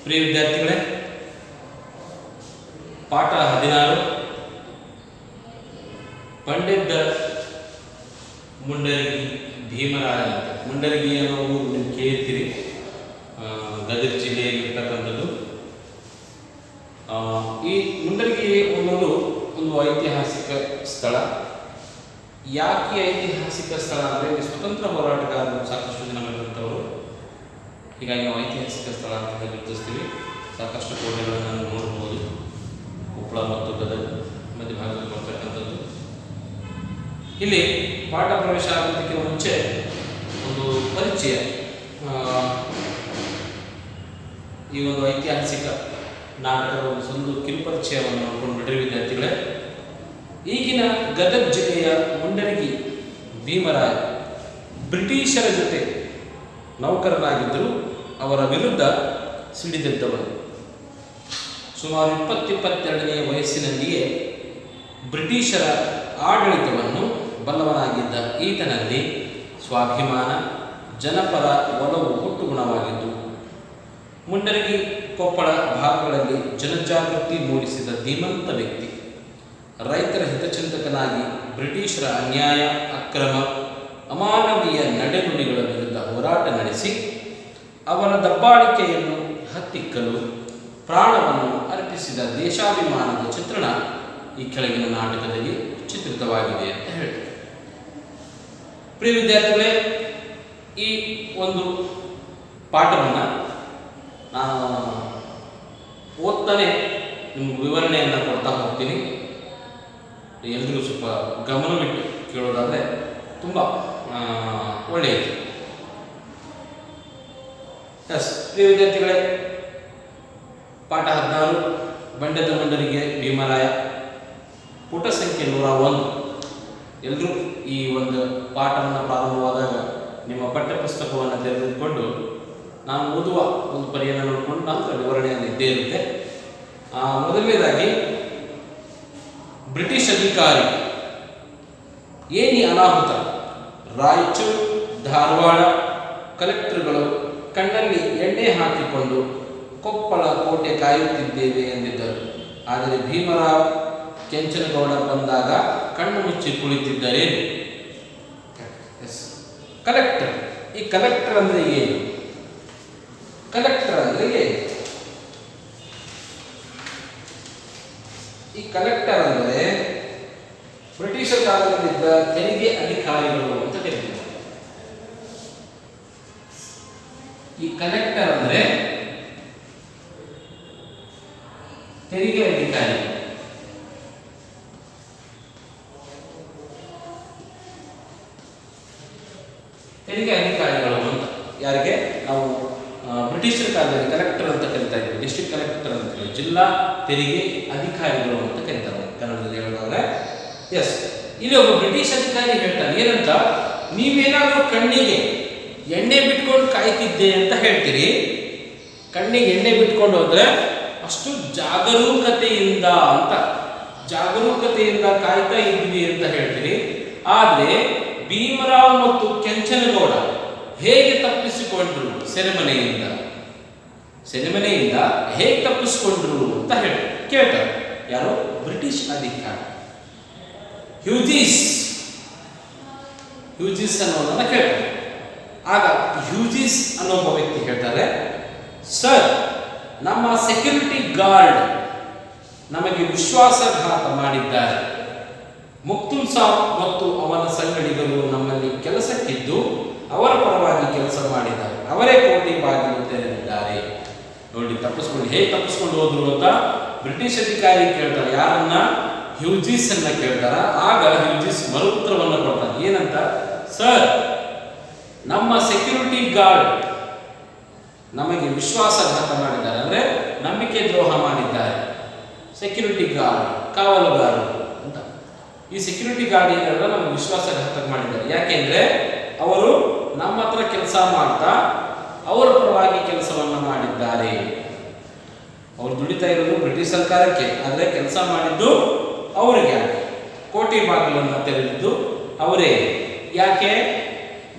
ಪ್ರಿಯ ವಿದ್ಯಾರ್ಥಿಗಳೇ, ಪಾಠ 16 ಪಂಡಿತ ಮುಂಡರಗಿ ಭೀಮರಾಯ ಅಂತ. ಮುಂಡರಗಿ ಅನ್ನೋ ಊರು ನೀವು ಕೇಳಿರ್ತೀರಿ, ಗದಗ ಜಿಲ್ಲೆಯಲ್ಲಿರ್ತಕ್ಕಂಥದ್ದು. ಈ ಮುಂಡರಗಿ ಅನ್ನೋದು ಒಂದು ಐತಿಹಾಸಿಕ ಸ್ಥಳ. ಯಾಕೆ ಐತಿಹಾಸಿಕ ಸ್ಥಳ ಅಂದರೆ ಇಲ್ಲಿ ಸ್ವತಂತ್ರ ಹೋರಾಟಗಾರರು ಸಾಕಷ್ಟು ಜನ ಬಂದಂಥವರು, ಹೀಗಾಗಿ ನಾವು ಐತಿಹಾಸಿಕ ಸ್ಥಳ ಅಂತ ಗುರುತಿಸ್ತೀವಿ. ಸಾಕಷ್ಟು ಕೋಟೆಗಳನ್ನು ನಾವು ನೋಡ್ಬೋದು. ಕೊಪ್ಪಳ ಮತ್ತು ಗದಗ ಮಧ್ಯಭಾಗದಲ್ಲಿ ಬರ್ತಕ್ಕಂಥದ್ದು. ಇಲ್ಲಿ ಪಾಠ ಪ್ರವೇಶ ಆಗೋದಕ್ಕೆ ಮುಂಚೆ ಒಂದು ಪರಿಚಯ, ಈ ಒಂದು ಐತಿಹಾಸಿಕ ನಾಟಕದ ಒಂದು ಕಿರುಪರಿಚಯವನ್ನು ನೋಡ್ಕೊಂಡು ಬಿಡ್ರಿ ವಿದ್ಯಾರ್ಥಿಗಳೇ. ಈಗಿನ ಗದಗ ಜಿಲ್ಲೆಯ ಮುಂಡರಗಿ ಭೀಮರಾಯ ಬ್ರಿಟಿಷರ ಜೊತೆ ನೌಕರನಾಗಿದ್ದರು. ಅವರ ವಿರುದ್ಧ ಸಿಡಿದೆದ್ದವರು. ಸುಮಾರು 20-22ನೇ ವಯಸ್ಸಿನಲ್ಲಿಯೇ ಬ್ರಿಟಿಷರ ಆಡಳಿತವನ್ನು ಬಲ್ಲವನಾಗಿದ್ದ ಈತನಲ್ಲಿ ಸ್ವಾಭಿಮಾನ, ಜನಪರ ಒಲವು ಹುಟ್ಟುಗುಣವಾಗಿದ್ದು ಮುಂಡರಗಿ, ಕೊಪ್ಪಳ ಭಾಗಗಳಲ್ಲಿ ಜನಜಾಗೃತಿ ಮೂಡಿಸಿದ ಧೀಮಂತ ವ್ಯಕ್ತಿ. ರೈತರ ಹಿತಚಿಂತಕನಾಗಿ ಬ್ರಿಟಿಷರ ಅನ್ಯಾಯ, ಅಕ್ರಮ, ಅಮಾನವೀಯ ನಡೆನುಡಿಗಳ ವಿರುದ್ಧ ಹೋರಾಟ ನಡೆಸಿ ಅವರ ದಬ್ಬಾಳಿಕೆಯನ್ನು ಹತ್ತಿಕ್ಕಲು ಪ್ರಾಣವನ್ನು ಅರ್ಪಿಸಿದ ದೇಶಾಭಿಮಾನದ ಚಿತ್ರಣ ಈ ಕೆಳಗಿನ ನಾಟಕದಲ್ಲಿ ಚಿತ್ರಿತವಾಗಿದೆ ಅಂತ ಹೇಳ್ತಾರೆ. ಪ್ರಿಯ ವಿದ್ಯಾರ್ಥಿಗಳೇ, ಈ ಒಂದು ಪಾಠವನ್ನು ನಾನು ಓದ್ತಾನೆ ನಿಮ್ಗೆ ವಿವರಣೆಯನ್ನು ಕೊಡ್ತಾ ಹೋಗ್ತೀನಿ. ಎಲ್ಲರಿಗೂ ಸ್ವಲ್ಪ ಗಮನವಿಟ್ಟು ಕೇಳೋದಾದರೆ ತುಂಬ ಒಳ್ಳೆಯದು. ಪ್ರಿಯ ವಿದ್ಯಾರ್ಥಿಗಳೇ, ಪಾಠ 16 ಬಂಡೆದ ಮುಂಡರಗಿ ಭೀಮರಾಯ, ಪುಟ ಸಂಖ್ಯೆ 101. ಎಲ್ಲರೂ ಈ ಒಂದು ಪಾಠವನ್ನು ಪ್ರಾರಂಭವಾದಾಗ ನಿಮ್ಮ ಪಠ್ಯಪುಸ್ತಕವನ್ನು ತೆಗೆದುಕೊಂಡು ನಾನು ಓದುವ ಒಂದು ಪರಿಯನ್ನು ನೋಡಿಕೊಂಡು ನಂತರ ವಿವರಣೆಯನ್ನು ಇದ್ದೇ ಇರುತ್ತೆ. ಮೊದಲನೇದಾಗಿ, ಬ್ರಿಟಿಷ್ ಅಧಿಕಾರಿ ಏನಿ ಅನಾಹುತ, ರಾಯಚೂರು, ಧಾರವಾಡ ಕಲೆಕ್ಟರ್ಗಳು ಕಣ್ಣಲ್ಲಿ ಎಣ್ಣೆ ಹಾಕಿಕೊಂಡು ಕೊಪ್ಪಳ ಕೋಟೆ ಕಾಯುತ್ತಿದ್ದೇವೆ ಎಂದಿದ್ದರು. ಆದರೆ ಭೀಮರಾವ್ ಕೆಂಚನಗೌಡ ಬಂದಾಗ ಕಣ್ಣು ಮುಚ್ಚಿ ಕುಳಿತಿದ್ದರೆ. ಕಲೆಕ್ಟರ್, ಈ ಕಲೆಕ್ಟರ್ ಅಂದರೆ ಏನು? ಕಲೆಕ್ಟರ್ ಅಂದರೆ ಏನು? ಈ ಕಲೆಕ್ಟರ್ ಅಂದರೆ ಬ್ರಿಟಿಷರ ಕಾಲದಲ್ಲಿದ್ದ ತೆರಿಗೆ ಅಧಿಕಾರಿಗಳು ಅಂತ ಕರೀತಾರೆ. ಈ ಕಲೆಕ್ಟರ್ ಅಂದರೆ ತೆರಿಗೆ ಅಧಿಕಾರಿ. ತೆರಿಗೆ ಅಧಿಕಾರಿಗಳು ಅಂತ ಯಾರಿಗೆ ನಾವು ಬ್ರಿಟಿಷರ ಕಾಲದಲ್ಲಿ ಕಲೆಕ್ಟರ್ ಅಂತ ಕರಿತಾ ಇದ್ವಿ. ಡಿಸ್ಟ್ರಿಕ್ಟ್ ಕಲೆಕ್ಟರ್ ಅಂತ ಹೇಳಿ, ಜಿಲ್ಲಾ ತೆರಿಗೆ ಅಧಿಕಾರಿಗಳು ಅಂತ ಕರೀತಾರೆ ಕನ್ನಡದಲ್ಲಿ ಹೇಳೋದಾದ್ರೆ. ಎಸ್, ಇಲ್ಲಿ ಒಬ್ಬ ಬ್ರಿಟಿಷ್ ಅಧಿಕಾರಿ ಹೇಳ್ತಾನೆ ಏನಂತ, ನೀವೇನಾದರೂ ಕಣ್ಣಿಗೆ ಎಣ್ಣೆ ಬಿಟ್ಕೊಂಡು ಕಾಯ್ತಿದ್ದೆ ಅಂತ ಹೇಳ್ತೀರಿ. ಕಣ್ಣಿಗೆ ಎಣ್ಣೆ ಬಿಟ್ಕೊಂಡು ಹೋದ್ರೆ ಅಷ್ಟು ಜಾಗರೂಕತೆಯಿಂದ ಕಾಯ್ತಾ ಇದ್ವಿ ಅಂತ ಹೇಳ್ತೀರಿ. ಆದರೆ ಭೀಮರಾವ್ ಮತ್ತು ಕೆಂಚನಗೌಡ ಹೇಗೆ ತಪ್ಪಿಸಿಕೊಂಡ್ರು? ಸೆರೆಮನೆಯಿಂದ ಹೇಗೆ ತಪ್ಪಿಸಿಕೊಂಡ್ರು ಅಂತ ಕೇಳ್ತಾರೆ. ಯಾರು? ಬ್ರಿಟಿಷ್ ಅಧಿಕಾರಿ ಹ್ಯೂಜಿಸ್ ಅನ್ನೋದನ್ನ ಕೇಳ್ತಾರೆ. ಆಗ ಹ್ಯೂಜಿಸ್ ಅನ್ನೋ ಒಬ್ಬ ವ್ಯಕ್ತಿ ಹೇಳ್ತಾರೆ, ಸರ್, ನಮ್ಮ ಸೆಕ್ಯೂರಿಟಿ ಗಾರ್ಡ್ ನಮಗೆ ವಿಶ್ವಾಸಘಾತ ಮಾಡಿದ್ದಾರೆ. ಮುಕ್ತುಮ್ ಸಾಬ್ ಮತ್ತು ಅವನ ಸಂಗಡಿಗರು ನಮ್ಮಲ್ಲಿ ಕೆಲಸಕ್ಕಿದ್ದು ಅವರ ಪರವಾಗಿ ಕೆಲಸ ಮಾಡಿದ್ದಾರೆ. ಅವರೇ ಕೋಟೆ ಬಾಗಿಲು ತೆರೆದಿದ್ದಾರೆ. ನೋಡಿ, ಹೇಗೆ ತಪ್ಪಿಸ್ಕೊಂಡು ಹೋದ್ರು ಅಂತ ಬ್ರಿಟಿಷ್ ಅಧಿಕಾರಿ ಕೇಳ್ತಾರೆ. ಯಾರನ್ನ? ಹ್ಯೂಜಿಸ್ ಅನ್ನ ಕೇಳ್ತಾರ. ಆಗ ಹ್ಯೂಜಿಸ್ ಮರುತ್ತರವನ್ನು ಕೊಡ್ತಾರೆ. ಏನಂತ? ಸರ್, ನಮ್ಮ ಸೆಕ್ಯೂರಿಟಿ ಗಾರ್ಡ್ ನಮಗೆ ವಿಶ್ವಾಸಘಾತ ಮಾಡಿದ್ದಾರೆ, ಅಂದರೆ ನಂಬಿಕೆ ದ್ರೋಹ ಮಾಡಿದ್ದಾರೆ. ಸೆಕ್ಯೂರಿಟಿ ಗಾರ್ಡ್, ಕಾವಲುಗಾರರು ಅಂತ. ಈ ಸೆಕ್ಯೂರಿಟಿ ಗಾರ್ಡ್ ಏನಾದ್ರೆ ನಮಗೆ ವಿಶ್ವಾಸಘಾತ ಮಾಡಿದ್ದಾರೆ. ಯಾಕೆಂದ್ರೆ ಅವರು ನಮ್ಮ ಹತ್ರ ಕೆಲಸ ಮಾಡ್ತಾ ಅವರ ಪರವಾಗಿ ಕೆಲಸವನ್ನು ಮಾಡಿದ್ದಾರೆ. ಅವರು ದುಡಿತಾ ಇರೋದು ಬ್ರಿಟಿಷ್ ಸರ್ಕಾರಕ್ಕೆ, ಆದರೆ ಕೆಲಸ ಮಾಡಿದ್ದು ಅವರಿಗೆ. ಕೋಟೆ ಬಾಗಿಲನ್ನು ತೆರೆದಿದ್ದು ಅವರೇ. ಯಾಕೆ?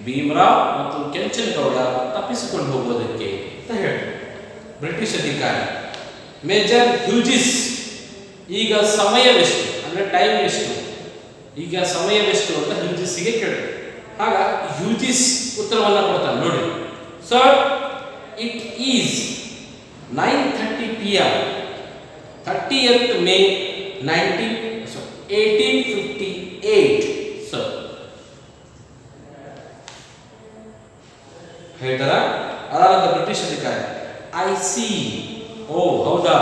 ಭೀಮರಾವ್ ಮತ್ತು ಕೆಂಚನಗೌಡ ತಪ್ಪಿಸಿಕೊಂಡು ಹೋಗೋದಕ್ಕೆ ಅಂತ ಹೇಳ್ತಾರೆ. ಬ್ರಿಟಿಷ್ ಅಧಿಕಾರಿ ಮೇಜರ್ ಹ್ಯೂಜಿಸ್ ಈಗ ಸಮಯವೆಷ್ಟು ಅಂದರೆ ಟೈಮ್ ಎಷ್ಟು, ಈಗ ಸಮಯವೆಷ್ಟು ಅಂತ ಹ್ಯೂಜಿಸ್ಗೆ ಕೇಳಿದ್ರು. ಆಗ ಹ್ಯೂಜಿಸ್ ಉತ್ತರವನ್ನು ಕೊಡ್ತಾನೆ ನೋಡಿ. Sir, it is 9:30 PM 30th May 1858 sir ಹೇಳ್ತಾರ. ಅದಾದ ಬ್ರಿಟಿಷ್ ಅಧಿಕಾರಿ ಐ ಸಿ, ಓ ಹೌದಾ,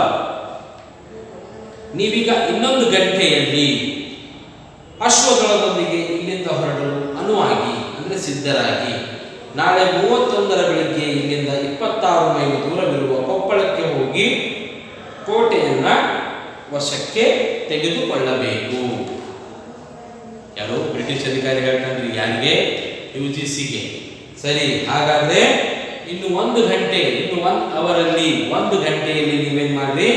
ನೀವೀಗ ಇನ್ನೊಂದು ಗಂಟೆಯಲ್ಲಿ ಅಶ್ವದಳದೊಂದಿಗೆ ಇಲ್ಲಿಂದ ಹೊರಡಲು ಅನುವಾಗಿ ಅಂದರೆ ಸಿದ್ಧರಾಗಿ ನಾಳೆ 31ರ ಬೆಳಿಗ್ಗೆ ಇಲ್ಲಿಂದ 26 ಮೈಲಿ ದೂರವಿರುವ ಕೊಪ್ಪಳಕ್ಕೆ ಹೋಗಿ ಕೋಟೆಯನ್ನ ವಶಕ್ಕೆ ತೆಗೆದುಕೊಳ್ಳಬೇಕು. ಯಾರು? ಬ್ರಿಟಿಷ್ ಅಧಿಕಾರಿ ಹೇಳ್ತಾನ್ರಿ. ಯಾರಿಗೆ? ಯುಜಿಸಿಗೆ. ಸರಿ, ಹಾಗಾದ್ರೆ ಇನ್ನು 1 ಗಂಟೆ, ಇನ್ನು 1 ಅವರಲ್ಲಿ 1 ಗಂಟೆಯಲ್ಲಿ ನೀವೇನ್ ಮಾಡ್ರಿ,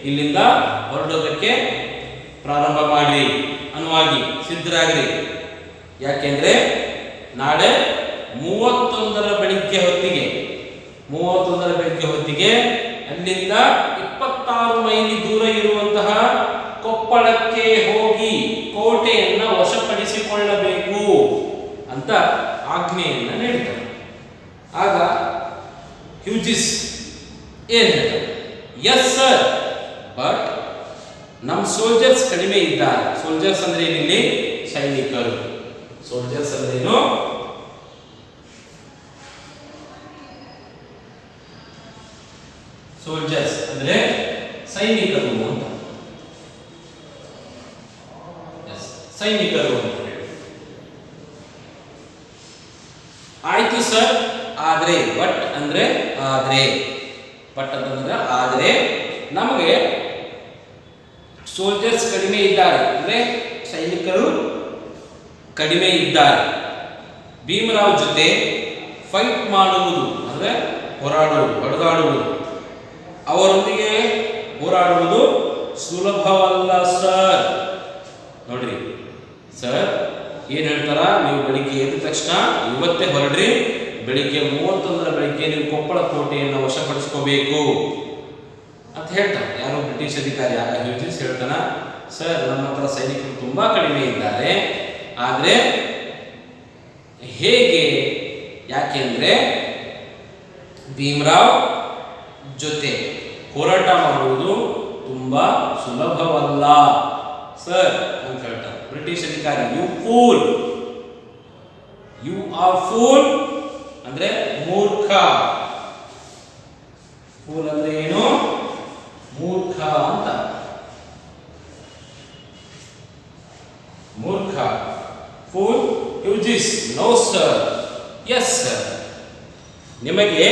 ಇಲ್ಲಿಂದ ಹೊರಡೋದಕ್ಕೆ ಪ್ರಾರಂಭ ಮಾಡ್ರಿ, ಅನುವಾಗಿ ಸಿದ್ಧರಾಗ್ರಿ. ಯಾಕೆಂದ್ರೆ ನಾಳೆ 31ರ ಬೆಳಿಗ್ಗೆ ಹೊತ್ತಿಗೆ ಅಲ್ಲಿಂದ 26 ಮೈಲಿ ದೂರ ಇರುವಂತಹ ಕೊಪ್ಪಳಕ್ಕೆ ಹೋಗಿ ಕೋಟೆಯನ್ನ ವಶಪಡಿಸಿಕೊಳ್ಳಬೇಕು ಅಂತ ಆಜ್ಞೆಯನ್ನ ನೀಡ್ತಾರೆ. ಆಗ ಹ್ಯೂಜಿಸ್ ಏನ್ ಹೇಳ್ತಾರೆ? ಎಸ್ ಸರ್, ಬಟ್ ನಮ್ಮ ಸೋಲ್ಜರ್ಸ್ ಕಡಿಮೆ ಇದ್ದಾರೆ. ಸೋಲ್ಜರ್ಸ್ ಅಂದ್ರೆ ಏನಿಲ್ಲಿ? ಸೈನಿಕರು. ಸೋಲ್ಜರ್ಸ್ ಅಂದ್ರೆ ಏನು? ಸೋಲ್ಜರ್ಸ್ ಅಂದ್ರೆ ಸೈನಿಕರು ಅಂತ. ಸೈನಿಕರು ಅಂತ ಹೇಳಿ. ಆಯ್ತು ಸರ್, ಆದ್ರೆ ಬಟ್ ಅಂದ್ರೆ ಆದ್ರೆ ನಮಗೆ ಸೋಲ್ಜರ್ಸ್ ಕಡಿಮೆ ಇದ್ದಾರೆ ಅಂದ್ರೆ ಸೈನಿಕರು ಕಡಿಮೆ ಇದ್ದಾರೆ. ಭೀಮರಾವ್ ಜೊತೆ ಫೈಟ್ ಮಾಡುವುದು ಅಂದ್ರೆ ಹೊಡೆದಾಡುವುದು, ಅವರೊಂದಿಗೆ ಹೋರಾಡುವುದು ಸುಲಭವಲ್ಲ ಸರ್. ನೋಡ್ರಿ ಸರ್ ಏನ್ ಹೇಳ್ತಾರ, ನೀವು ಬೆಳಿಗ್ಗೆ ಎದ್ದ ತಕ್ಷಣ ಇವತ್ತೇ ಹೊರಡ್ರಿ, ಬೆಳಿಗ್ಗೆ 31ರ ಬೆಳಿಗ್ಗೆ ನೀವು ಕೊಪ್ಪಳ ಕೋಟೆಯನ್ನು ವಶಪಡಿಸ್ಕೋಬೇಕು ಅಂತ ಹೇಳ್ತಾರೆ. ಯಾರೋ ಬ್ರಿಟಿಷ್ ಅಧಿಕಾರಿ. ಆಗ ಹ್ಯೂಜಿಸ್ ಹೇಳ್ತಾನ, ಸರ್ ನಮ್ಮ ಹತ್ರ ಸೈನಿಕರು ತುಂಬಾ ಕಡಿಮೆ ಇದ್ದಾರೆ, ಆದ್ರೆ ಹೇಗೆ? ಯಾಕೆಂದ್ರೆ ಭೀಮರಾವ್ ಜೊತೆ ಹೋರಾಟ ಮಾಡುವುದು ತುಂಬಾ ಸುಲಭವಲ್ಲ ಸರ್ ಅಂತ ಹೇಳ್ತಾರೆ ಬ್ರಿಟಿಷ್ ಅಧಿಕಾರಿ. ಯು ಆರ್ ಫೂಲ್ ಅಂದ್ರೆ ಮೂರ್ಖ. ಫೂಲ್ ಅಂದ್ರೆ ಏನು? ಮೂರ್ಖ ಅಂತ. ಮೂರ್ಖ. Fool. Hughes, no sir, yes sir. ನಿಮಗೆ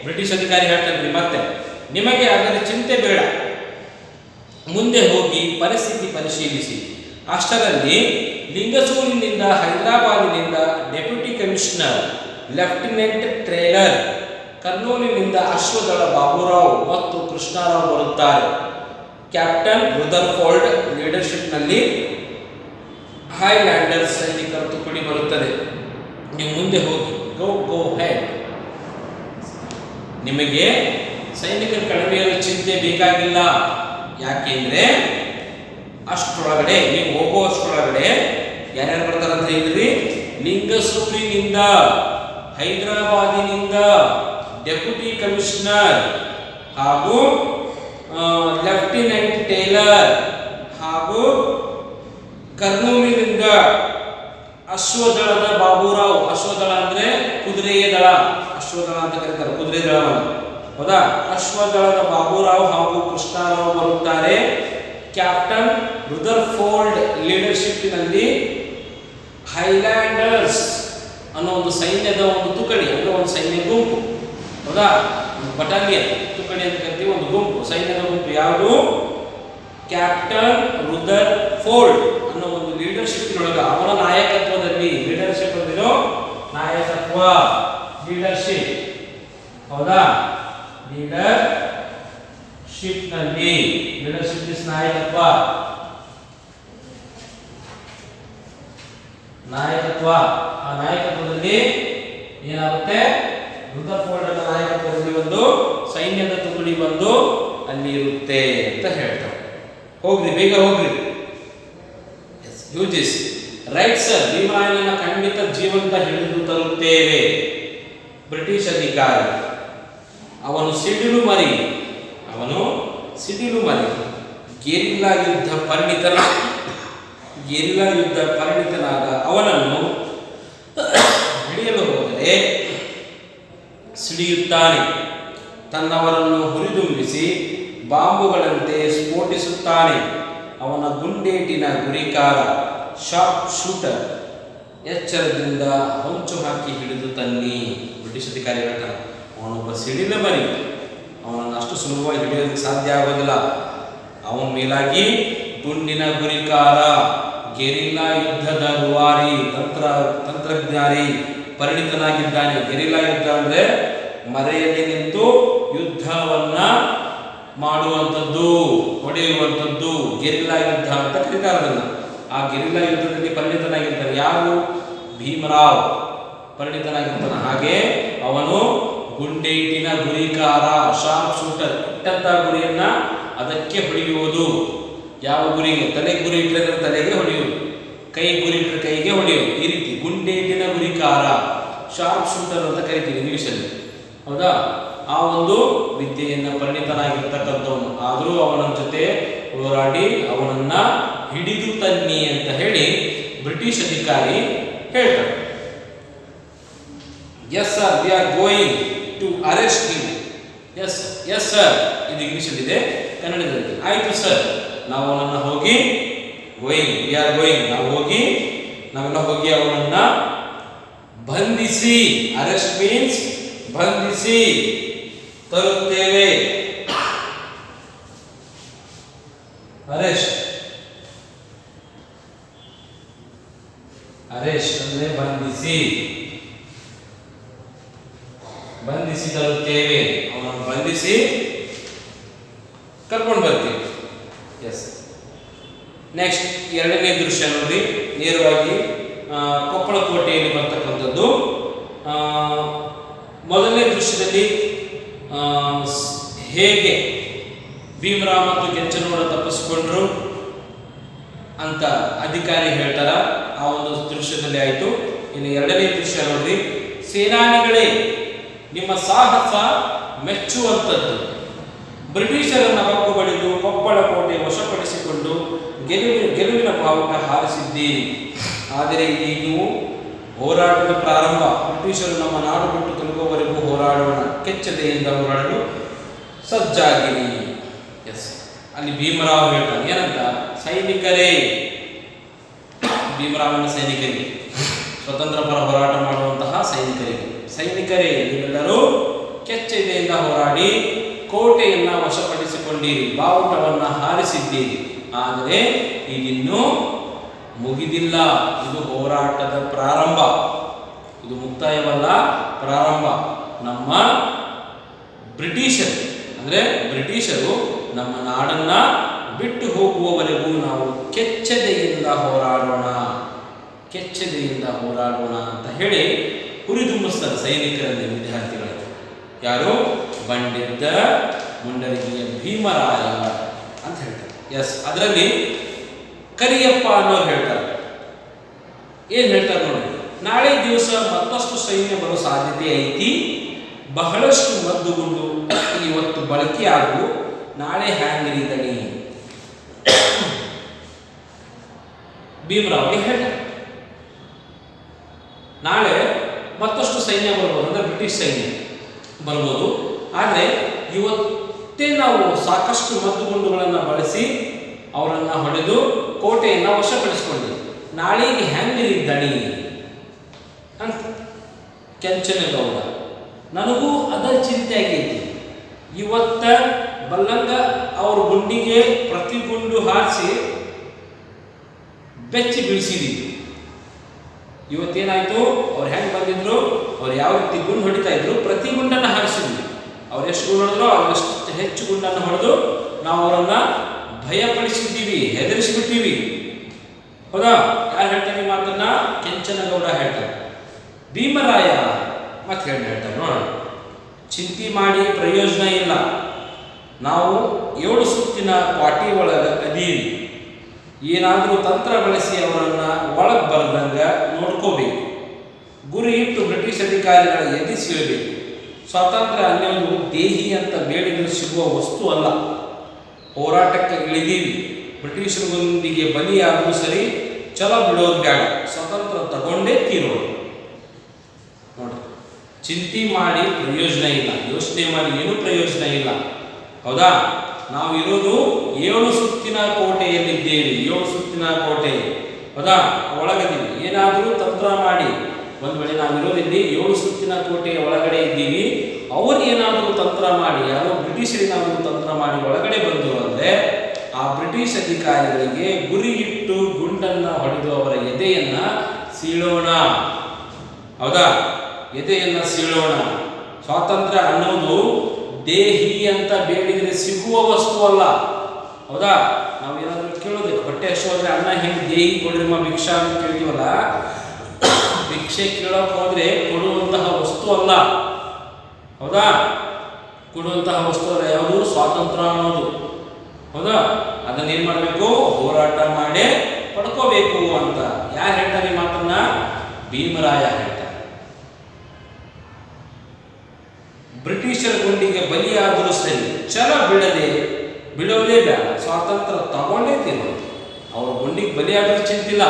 ಬ್ರಿಟಿಷ್ ಅಧಿಕಾರಿ ಹೇಳ್ತಾರೆ, ಮತ್ತೆ ನಿಮಗೆ ಅದರ ಚಿಂತೆ ಬೇಡ, ಮುಂದೆ ಹೋಗಿ ಪರಿಸ್ಥಿತಿ ಪರಿಶೀಲಿಸಿ. ಅಷ್ಟರಲ್ಲಿ ಲಿಂಗಸೂರಿನಿಂದ ಹೈದರಾಬಾದಿನಿಂದ ಡೆಪ್ಯೂಟಿ ಕಮಿಷನರ್ ಲೆಫ್ಟಿನೆಂಟ್ ಟ್ರೇಲರ್, ಕರ್ನೂಲಿನಿಂದ ಅಶ್ವದಳ ಬಾಬುರಾವ್ ಮತ್ತು ಕೃಷ್ಣರಾವ್ ಬರುತ್ತಾರೆ. ಕ್ಯಾಪ್ಟನ್ ರುದರ್ಫೋರ್ಡ್ ಲೀಡರ್ಶಿಪ್ನಲ್ಲಿ ಹೈಲ್ಯಾಂಡರ್ಸ್ ಸೈನಿಕರ ತುಕಡಿ ಬರುತ್ತದೆ. ನೀವು ಮುಂದೆ ಹೋಗಿ, ಗೋ ಹೆಡ್. ನಿಮಗೆ ಸೈನಿಕರ ಕಡಿಮೆ ಇರೋ ಚಿಂತೆ ಬೇಕಾಗಿಲ್ಲ. ಯಾಕೆಂದ್ರೆ ಅಷ್ಟರೊಳಗಡೆ ನೀವು ಹೋಗುವಷ್ಟರೊಳಗಡೆ ಯಾರ್ಯಾರು ಬರ್ತಾರಂತ ಹೇಳಿದ್ರಿ? ಲಿಂಗಸೂರಿನಿಂದ, ಹೈದರಾಬಾದಿನಿಂದ ಡೆಪ್ಯೂಟಿ ಕಮಿಷನರ್ ಹಾಗೂ ಲೆಫ್ಟಿನೆಂಟ್ ಟೇಲರ್ ಹಾಗೂ ಕರ್ನೂಲಿನಿಂದ ಅಶ್ವದಳದ ಬಾಬುರಾವ್. ಅಶ್ವದಳ ಅಂದ್ರೆ ಕುದುರೆಯ ದಳ, ಅಶ್ವದಳ ಅಂತ ಕರೀತಾರೆ, ಕುದುರೆ ದಳವನ್ನು. ಹೌದಾ? ಅಶ್ವದಳದ ಬಾಬುರಾವ್ ಹಾಗೂ ಕೃಷ್ಣರಾವ್ ಬರುತ್ತಾರೆ. ಕ್ಯಾಪ್ಟನ್ ರುದರ್ಫೋರ್ಡ್ ಲೀಡರ್ಶಿಪ್ನಲ್ಲಿ ಹೈಲ್ಯಾಂಡರ್ಸ್ ಅನ್ನೋ ಒಂದು ಸೈನ್ಯದ ಒಂದು ತುಕಡಿ ಅಂದ್ರೆ ಒಂದು ಸೈನ್ಯ ಗುಂಪು. ಹೌದಾ? ಒಂದು ಬಟಾಲಿಯನ್, ತುಕಡಿ ಅಂತ ಕರಿತೀವಿ, ಒಂದು ಗುಂಪು, ಸೈನ್ಯದ ಗುಂಪು. ಯಾವುದು? ಕ್ಯಾಪ್ಟನ್ ರುದರ್ಫೋರ್ಡ್ ಅನ್ನೋ ಒಂದು ಲೀಡರ್ಶಿಪ್ನೊಳಗೆ, ಅವರ ನಾಯಕತ್ವದಲ್ಲಿ, ಲೀಡರ್ಶಿಪ್ ಅಂದಿರೋ ನಾಯಕತ್ವ, ಲೀಡರ್ಶಿಪ್. ಹೌದಾ? ಲೀಡರ್ಶಿಪ್ನಲ್ಲಿ, ಲೀಡರ್ಶಿಪ್ ಇಸ್ ನಾಯಕತ್ವ. ಆ ನಾಯಕತ್ವದಲ್ಲಿ ಏನಾಗುತ್ತೆ? ರುದ್ರಪೋರ್ಡನ ನಾಯಕತ್ವದಲ್ಲಿ ಒಂದು ಸೈನ್ಯದ ತುಕಡಿ ಬಂದು ಅಲ್ಲಿ ಇರುತ್ತೆ ಅಂತ ಹೇಳ್ತಾರೆ. ಹೋಗ್ರಿ, ಬೇಗ ಹೋಗ್ರಿ. ಯೂಜಿಸ್ ರೈಟ್ ಸರ್, ಭೀಮರಾಯನನ್ನ ಖಂಡಿತ ಜೀವಂತ ಹಿಡಿದು ತರುತ್ತೇವೆ. ಬ್ರಿಟಿಷ್ ಅಧಿಕಾರಿ ಅವನು ಸಿಡಿಲು ಮರಿ ಗೆರಿಲ್ಲಾ ಯುದ್ಧ ಪರಿಣಿತನಾದ ಅವನನ್ನು ಹಿಡಿಯಲು ಹೋದರೆ ಸಿಡಿಯುತ್ತಾನೆ. ತನ್ನವರನ್ನು ಹುರಿದುಂಬಿಸಿ ಬಾಂಬುಗಳಂತೆ ಸ್ಫೋಟಿಸುತ್ತಾನೆ. ಅವನ ಗುಂಡೇಟಿನ ಗುರಿಕಾರ ಶಾರ್ಪ್ ಶೂಟರ್. ಎಚ್ಚರದಿಂದ ಹೊಂಚು ಹಾಕಿ ಹಿಡಿದು ತನ್ನಿ. ಬ್ರಿಟಿಷ್ ಅಧಿಕಾರಿ ಹೇಳ್ತಾನೆ, ಅವನೊಬ್ಬ ಸಿಡಿಲ ಮರಿ, ಅವನನ್ನು ಅಷ್ಟು ಸುಲಭವಾಗಿ ಹಿಡಿಯೋದಕ್ಕೆ ಸಾಧ್ಯ ಆಗೋದಿಲ್ಲ. ಅವನ ಮೇಲಾಗಿ ಗುಂಡಿನ ಗುರಿಕಾರ, ಗೆರಿಲ್ಲಾ ಯುದ್ಧದ ರೂವಾರಿ, ತಂತ್ರಜ್ಞಾನಿ, ಪರಿಣಿತನಾಗಿದ್ದಾನೆ. ಗೆರಿಲ್ಲಾ ಯುದ್ಧ ಅಂದ್ರೆ ಮರೆಯಲ್ಲಿ ನಿಂತು ಯುದ್ಧವನ್ನ ಮಾಡುವಂಥದ್ದು, ಹೊಡೆಯುವಂಥದ್ದು ಗೆರಿಲ್ಲಾ ಯುದ್ಧ ಅಂತ ಕರೀತಾರೆ. ಆ ಗೆರಿಲ್ಲಾ ಯುದ್ಧದಲ್ಲಿ ಪರಿಣಿತನಾಗಿರ್ತಾನೆ. ಯಾರು? ಭೀಮರಾವ್ ಪರಿಣಿತನಾಗಿರ್ತಾನೆ. ಹಾಗೆ ಅವನು ಗುಂಡೇಟಿನ ಗುರಿಕಾರ, ಶಾರ್ಪ್ ಶೂಟರ್. ಇಟ್ಟಂತ ಗುರಿಯನ್ನ ಅದಕ್ಕೆ ಹೊಡೆಯುವುದು. ಯಾವ ಗುರಿಗೆ? ತಲೆ ಗುರಿ ಇಟ್ಟರೆ ತಲೆಗೆ ಹೊಡೆಯುವುದು, ಕೈ ಗುರಿ ಇಟ್ಟರೆ ಕೈಗೆ ಹೊಡೆಯುವುದು. ಈ ರೀತಿ ಗುಂಡೇಟಿನ ಗುರಿಕಾರ, ಶಾರ್ಪ್ ಶೂಟರ್ ಅಂತ ಕರಿತೀವಿ ಇಂಗ್ಲಿಷಲ್ಲಿ, ಹೌದಾ? ಆ ಒಂದು ವಿದ್ಯೆಯನ್ನು ಪರಿಣಿತನಾಗಿರ್ತಕ್ಕಂಥವನು. ಆದರೂ ಅವನ ಜೊತೆ ಹೋರಾಡಿ ಅವನನ್ನ ಹಿಡಿದು ತನ್ನಿ ಅಂತ ಹೇಳಿ ಬ್ರಿಟಿಷ್ ಅಧಿಕಾರಿ ಹೇಳ್ತಾರೆ. Yes sir, we are going to arrest him. Yes sir, ಇದು ಇಂಗ್ಲಿಷಲ್ಲಿ ಇದೆ, ಕನ್ನಡದಲ್ಲಿ. ಆಯ್ತು ಸರ್, ನಾವು ಅವನನ್ನು ಹೋಗಿ ವಿ ಆರ್ ಗೋಯಿಂಗ್, ನಾವೆಲ್ಲ ಹೋಗಿ ಅವನನ್ನ ಬಂಧಿಸಿ, ಅರೆಸ್ಟ್ ಮೀನ್ಸ್ ಬಂಧಿಸಿ ತರುತ್ತೇವೆ. ಅರೆಸ್ಟ್ ಅಂದ್ರೆ ಬಂಧಿಸಿ ತರುತ್ತೇವೆ. ಅವನನ್ನು ಬಂಧಿಸಿ ಕರ್ಕೊಂಡು ಬರ್ತೀವಿ. ಎಸ್. ನೆಕ್ಸ್ಟ್ ಎರಡನೇ ದೃಶ್ಯ ನೋಡಿ, ನೇರವಾಗಿ ಕೊಪ್ಪಳ ಕೋಟೆಯಲ್ಲಿ ಬರ್ತಕ್ಕಂಥದ್ದು. ಮೊದಲನೇ ದೃಶ್ಯದಲ್ಲಿ ಹೇಗೆ ಭೀಮರಾವ್ ಮತ್ತು ಕೆಂಚನಗೌಡ ತಪ್ಪಿಸಿಕೊಂಡ್ರು ಅಂತ ಅಧಿಕಾರಿ ಹೇಳ್ತಾರ, ಆ ಒಂದು ದೃಶ್ಯದಲ್ಲಿ ಆಯಿತು. ಇನ್ನು ಎರಡನೇ ದೃಶ್ಯ ನೋಡ್ರಿ, ಸೇನಾನಿಗಳೇ ನಿಮ್ಮ ಸಾಹಸ ಮೆಚ್ಚುವಂಥದ್ದು. ಬ್ರಿಟಿಷರನ್ನ ಬಗ್ಗು ಬಡಿದು ಕೊಪ್ಪಳ ಕೋಟೆ ವಶಪಡಿಸಿಕೊಂಡು ಗೆಲುವಿನ ಭಾವಕ ಹಾರಿಸಿದ್ದೀರಿ. ಆದರೆ ಈಗ ನೀವು ಹೋರಾಟದ ಪ್ರಾರಂಭ. ಬ್ರಿಟಿಷರು ನಮ್ಮ ನಾಡು ಬಿಟ್ಟು ತೊಲಗುವವರೆಗೂ ಹೋರಾಡೋಣ, ಕೆಚ್ಚದೆಯಿಂದ ಹೋರಾಡಲು ಸಜ್ಜಾಗಿರಿ. ಎಸ್, ಅಲ್ಲಿ ಭೀಮರಾವ್ ಹೇಳ್ತಾನೆ ಏನಂತ? ಸೈನಿಕರೇ, ಭೀಮರಾವನ ಸೈನಿಕರಿಗೆ, ಸ್ವತಂತ್ರ ಪರ ಹೋರಾಟ ಮಾಡುವಂತಹ ಸೈನಿಕರೇ, ನೀವೆಲ್ಲರೂ ಕೆಚ್ಚೆದೆಯಿಂದ ಹೋರಾಡಿ ಕೋಟೆಯನ್ನ ವಶಪಡಿಸಿಕೊಂಡಿರಿ, ಬಾವುಟವನ್ನ ಹಾರಿಸಿದ್ದೀರಿ. ಆದರೆ ಈಗಿನ್ನೂ ಮುಗಿದಿಲ್ಲ. ಇದು ಹೋರಾಟದ ಪ್ರಾರಂಭ, ಇದು ಮುಕ್ತಾಯವಲ್ಲ, ಪ್ರಾರಂಭ. ನಮ್ಮ ಬ್ರಿಟಿಷರು ನಮ್ಮ ನಾಡನ್ನ ಬಿಟ್ಟು ಹೋಗುವವರೆಗೂ ನಾವು ಕೆಚ್ಚೆದೆಯಿಂದ ಹೋರಾಡೋಣ ಅಂತ ಹೇಳಿ ಹುರಿದುಂಬಿಸ್ತಾರೆ ಸೈನಿಕರಲ್ಲಿ, ವಿದ್ಯಾರ್ಥಿಗಳಿಗೆ. ಯಾರು? ಬಂಡಿದ್ದ ಮುಂಡರಗಿಯ ಭೀಮರಾಯ ಅಂತ ಹೇಳ್ತಾರೆ. ಎಸ್, ಅದರಲ್ಲಿ ಕರಿಯಪ್ಪ ಅನ್ನೋರು ಹೇಳ್ತಾರೆ. ಏನು ಹೇಳ್ತಾರೆ ನೋಡಿ, ನಾಳೆ ದಿವಸ ಮತ್ತಷ್ಟು ಸೈನ್ಯ ಬರೋ ಸಾಧ್ಯತೆ ಐತಿ, ಬಹಳಷ್ಟು ಮದ್ದುಗುಂಡು ಇವತ್ತು ಬಳಕೆಯಾಗು, ನಾಳೆ ಹ್ಯಾಂಗಿರಿದನಿ ಭೀಮರಾವ್ಗೆ ಹೇಳ್ತಾರೆ. ನಾಳೆ ಮತ್ತಷ್ಟು ಸೈನ್ಯ ಬರ್ಬೋದು, ಅಂದರೆ ಬ್ರಿಟಿಷ್ ಸೈನ್ಯ ಬರ್ಬೋದು. ಆದರೆ ಇವತ್ತೇ ನಾವು ಸಾಕಷ್ಟು ಮದ್ದುಗುಂಡುಗಳನ್ನು ಬಳಸಿ ಅವರನ್ನು ಹೊಡೆದು ಕೋಟೆಯನ್ನು ವಶಪಡಿಸಿಕೊಂಡಿದ್ವಿ, ನಾಳೆಗೆ ಹೆಂಗಿರಿದ್ದಣಿ ಅಂತ ಕೆಂಚನಗೌಡ. ನನಗೂ ಅದರ ಚಿಂತೆ ಆಗೈತಿ. ಇವತ್ತ ಬಲ್ಲಂಗ ಅವ್ರ ಗುಂಡಿಗೆ ಪ್ರತಿ ಗುಂಡು ಹಾರಿಸಿ ಬೆಚ್ಚಿ ಬೀಳಿಸಿದೀವಿ. ಇವತ್ತೇನಾಯ್ತು, ಅವ್ರು ಹೆಂಗೆ ಬಂದಿದ್ರು, ಅವ್ರು ಯಾವ ರೀತಿ ಗುಂಡು ಹೊಡಿತಾ ಇದ್ರು, ಪ್ರತಿ ಗುಂಡನ್ನು ಹಾರಿಸಿದ್ವಿ. ಅವ್ರು ಎಷ್ಟು ಗುಂಡು ಹೊಡೆದ್ರು ಅಷ್ಟು ಹೆಚ್ಚು ಗುಂಡನ್ನು ಹೊಡೆದು ನಾವು ಅವರನ್ನ ಭಯಪಡಿಸಿದ್ದೀವಿ, ಹೆದರಿಸಿಬಿಟ್ಟಿವಿ. ಹೌದಾ? ಯಾರು ಹೇಳ್ತಾರೆ ಈ ಮಾತನ್ನ? ಕೆಂಚನಗೌಡ ಹೇಳ್ತಾರೆ. ಭೀಮರಾಯ ಮತ್ತೆ ಹೇಳ್ತಾರೆ ನೋಡೋಣ. ಚಿಂತೆ ಮಾಡಿ ಪ್ರಯೋಜನ ಇಲ್ಲ. ನಾವು 7 ಸುತ್ತಿನ ಕ್ವಾಟಿ ಒಳಗೆ ಅದೀವಿ. ಏನಾದರೂ ತಂತ್ರ ಬಳಸಿ ಅವರನ್ನು ಒಳಗೆ ಬರದಂಗೆ ನೋಡ್ಕೋಬೇಕು. ಗುರಿ ಇಟ್ಟು ಬ್ರಿಟಿಷ್ ಅಧಿಕಾರಿಗಳ ಎದೆ ಸೀಳಬೇಕು. ಸ್ವಾತಂತ್ರ್ಯ ಅನ್ನೋದು ದೇಹಿ ಅಂತ ಬೇಡಿಗಳು ಸಿಗುವ ವಸ್ತು ಅಲ್ಲ. ಹೋರಾಟಕ್ಕೆ ಇಳಿದೀವಿ. ಬ್ರಿಟಿಷರೊಂದಿಗೆ ಬಲಿಯಾದರೂ ಸರಿ, ಛಲ ಬಿಡೋದು ಬೇಡ. ಸ್ವತಂತ್ರ ತಗೊಂಡೇ ತೀರೋದು. ನೋಡಿ, ಚಿಂತೆ ಮಾಡಿ ಪ್ರಯೋಜನ ಇಲ್ಲ, ಯೋಚನೆ ಮಾಡಿ ಏನೂ ಪ್ರಯೋಜನ ಇಲ್ಲ. ಹೌದಾ? ನಾವು ಇರೋದು 7 ಸುತ್ತಿನ ಕೋಟೆಯಲ್ಲಿದ್ದೇವೆ. 7 ಸುತ್ತಿನ ಕೋಟೆ, ಹೌದಾ? ಒಳಗದೀವಿ. ಏನಾದರೂ ತಂತ್ರ ಮಾಡಿ, ಒಂದು ವೇಳೆ ನಾವಿರೋದಿಲ್ಲಿ 7 ಸುತ್ತಿನ ಕೋಟೆಯ ಒಳಗಡೆ ಇದ್ದೀವಿ, ಅವರು ಏನಾದರೂ ತಂತ್ರ ಮಾಡಿ, ಯಾರೋ ಬ್ರಿಟಿಷರೇನಾದರೂ ತಂತ್ರ ಮಾಡಿ ಒಳಗಡೆ ಬಂದರು ಅಂದರೆ ಆ ಬ್ರಿಟಿಷ್ ಅಧಿಕಾರಿಗಳಿಗೆ ಗುರಿ ಇಟ್ಟು ಗುಂಡನ್ನು ಹೊಡೆದು ಅವರ ಎದೆಯನ್ನು ಸೀಳೋಣ. ಹೌದಾ? ಎದೆಯನ್ನು ಸೀಳೋಣ. ಸ್ವಾತಂತ್ರ್ಯ ಅನ್ನೋದು ದೇಹಿ ಅಂತ ಬೇಡಿದರೆ ಸಿಗುವ ವಸ್ತು ಅಲ್ಲ. ಹೌದಾ? ನಾವು ಏನಾದರೂ ಕೇಳೋದಕ್ಕೆ ಹೊಟ್ಟೆ ಹಸಿವಾದ್ರೆ ಅನ್ನ ಹೆಂಗೆ ದೇಹಿ ಕೊಡಿರಮ್ಮ ಭಿಕ್ಷಾ ಅಂತ ಕೇಳ್ತೀವಲ್ಲ, ಭಿಕ್ಷೆ ಕೇಳೋಕೆ ಹೋದರೆ ಕೊಡುವಂತಹ ವಸ್ತು ಅಲ್ಲ. ಹೌದಾ? ಕೊಡುವಂತಹ ವಸ್ತು ಅಲ್ಲ ಯಾವುದು? ಸ್ವಾತಂತ್ರ್ಯ ಅನ್ನೋದು. ಹೌದಾ? ಅದನ್ನೇನು ಮಾಡಬೇಕು? ಹೋರಾಟ ಮಾಡೇ ಪಡ್ಕೋಬೇಕು ಅಂತ ಯಾರು ಹೇಳ್ತಾರೆ ಮಾತನ್ನ? ಭೀಮರಾಯ ಹೇಳ್ತಾರೆ. ಬ್ರಿಟಿಷರ ಗುಂಡಿಗೆ ಬಲಿಯಾದರೂ ಸರಿ, ಛಲ ಬಿಡೋದೇ ಬೇಡ. ಸ್ವಾತಂತ್ರ್ಯ ತಗೊಂಡೇ ತಿನ್ನೋದು. ಅವ್ರ ಗುಂಡಿಗೆ ಬಲಿಯಾದರೂ ಚಿಂತಿಲ್ಲ.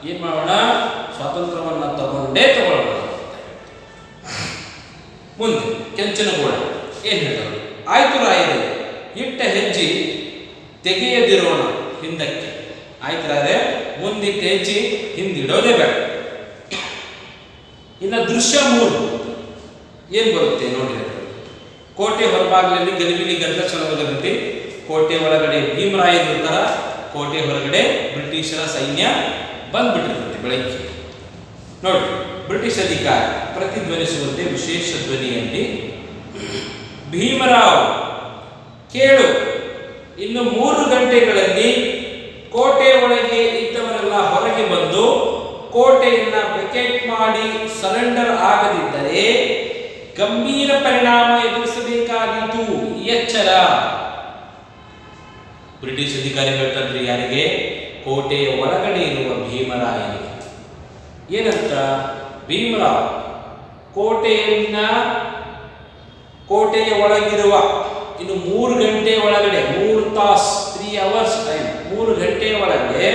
ಏನು ಮಾಡೋಣ? ಸ್ವಾತಂತ್ರ್ಯವನ್ನು ತಗೊಳ್ಳೋಣ. ಮುಂದೆ ಕೆಂಚನಗೌಡ ಏನು ಹೇಳ್ತಾರೆ? ಆಯ್ತು ರಾಯರೇ, ಇಟ್ಟ ಹೆಜ್ಜೆ ತೆಗೆಯದಿರೋಣ ಹಿಂದಕ್ಕೆ. ಆಯ್ತು ರಾಯರೇ, ಮುಂದಿಟ್ಟ ಹೆಜ್ಜೆ ಹಿಂದಿಡೋದೇ ಬೇಡ. ಇನ್ನು ದೃಶ್ಯ 3 ಏನು ಬರುತ್ತೆ ನೋಡಿದ್ರೆ, ಕೋಟೆ ಹೊರಭಾಗದಲ್ಲಿ ಗಲಿಬಿಲಿ ಗದ್ದಲ ಚಲೋದಕ್ಕೆ. ಕೋಟೆ ಒಳಗಡೆ ಭೀಮರಾಯರು ಇರ್ತಾರ, ಕೋಟೆ ಹೊರಗಡೆ ಬ್ರಿಟಿಷರ ಸೈನ್ಯ ಬಂದ್ಬಿಟ್ಟಿರ್ತದೆ ಬೆಳಗ್ಗೆ. ನೋಡಿ, ಬ್ರಿಟಿಷ್ ಅಧಿಕಾರಿ ಪ್ರತಿಧ್ವನಿಸುವಂತೆ ವಿಶೇಷ ಧ್ವನಿಯಲ್ಲಿ, ಭೀಮರಾವ್ ಕೇಳು, ಇನ್ನು 3 ಗಂಟೆಗಳಲ್ಲಿ ಕೋಟೆ ಒಳಗೆ ಇದ್ದವರೆಲ್ಲ ಹೊರಗೆ ಬಂದು ಕೋಟೆಯನ್ನ ವೆಕೇಟ್ ಮಾಡಿ ಸರೆಂಡರ್ ಆಗದಿದ್ದರೆ ಗಂಭೀರ ಪರಿಣಾಮ ಎದುರಿಸಬೇಕಾದೀತು. ಎಚ್ಚರ. ಬ್ರಿಟಿಷ್ ಅಧಿಕಾರಿ ಹೇಳ್ತಾರೆ ಯಾರಿಗೆ? ಕೋಟೆಯ ಒಳಗಡೆ ಇರುವ ಭೀಮರಾಯನಿಗೆ. ಏನಂತ? ಭೀಮರಾವ್ ಕೋಟೆಯ ಒಳಗಿರುವ ಇನ್ನು 3 ಗಂಟೆ ಒಳಗಡೆ, 3 ತಾಸು, 3 hours ಟೈಮ್, 3 ಗಂಟೆ ಒಳಗೆ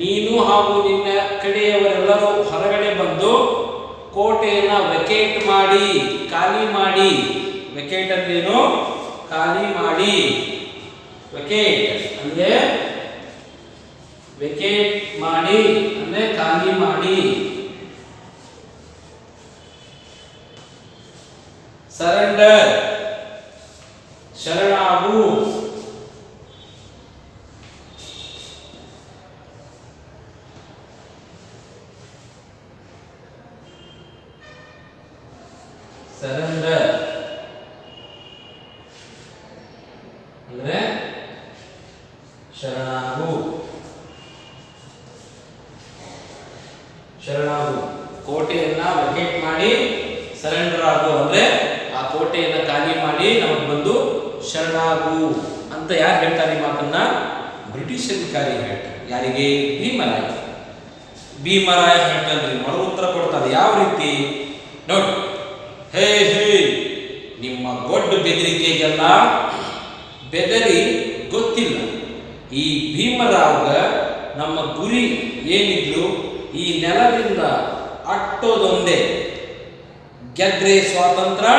ನೀನು ಹಾಗೂ ನಿನ್ನ ಕಡೆಯವರೆಲ್ಲರೂ ಹೊರಗಡೆ ಬಂದು ಕೋಟೆಯನ್ನು ವೆಕೇಟ್ ಮಾಡಿ, ಖಾಲಿ ಮಾಡಿ. ವೆಕೇಟ್ ಅಂದ್ರೇನು? ಖಾಲಿ ಮಾಡಿ. ವೆಕೇಟ್ ಅಂದ್ರೆ ಖಾಲಿ ಮಾಡಿ. ಸರೆಂಡರ್ ಶರಣಾಗು. ಸರೆಂಡರ್ ಅಂದ್ರೆ ಶರಣಾಗು. ಕೋಟೆಯನ್ನ ವೆಕೇಟ್ ಮಾಡಿ ಸರೆಂಡರ್ ಆಗು ಅಂದ್ರೆ ಆ ಕೋಟೆಯನ್ನ ಖಾಲಿ ಮಾಡಿ ನಮಗೆ ಬಂದು ಶರಣಾಗು ಅಂತ ಯಾರು ಹೇಳ್ತಾರೆ ಮಾತನ್ನ? ಬ್ರಿಟಿಷ್ ಅಧಿಕಾರಿ ಹೇಳ್ತಾರೆ. ಯಾರಿಗೆ? ಭೀಮರಾಯ ಹೇಳ್ತಾನ್ರಿ. ಮರು ಉತ್ತರ ಕೊಡ್ತಾರೆ. ಯಾವ ರೀತಿ ನೋಡಿ, ಹೇ ನಿಮ್ಮ ಗೊಡ್ಡ ಬೆದರಿಕೆಗೆಲ್ಲ ಬೆದರಿ ಗೊತ್ತಿಲ್ಲ. ಈ ಭೀಮರಾವ್ಗ ನಮ್ಮ ಗುರಿ ಏನಿದ್ರು ಈ ನೆಲದಿಂದ ಅಟ್ಟೋದೊಂದೇ. ಗೆದ್ರೆ ಸ್ವಾತಂತ್ರ್ಯ,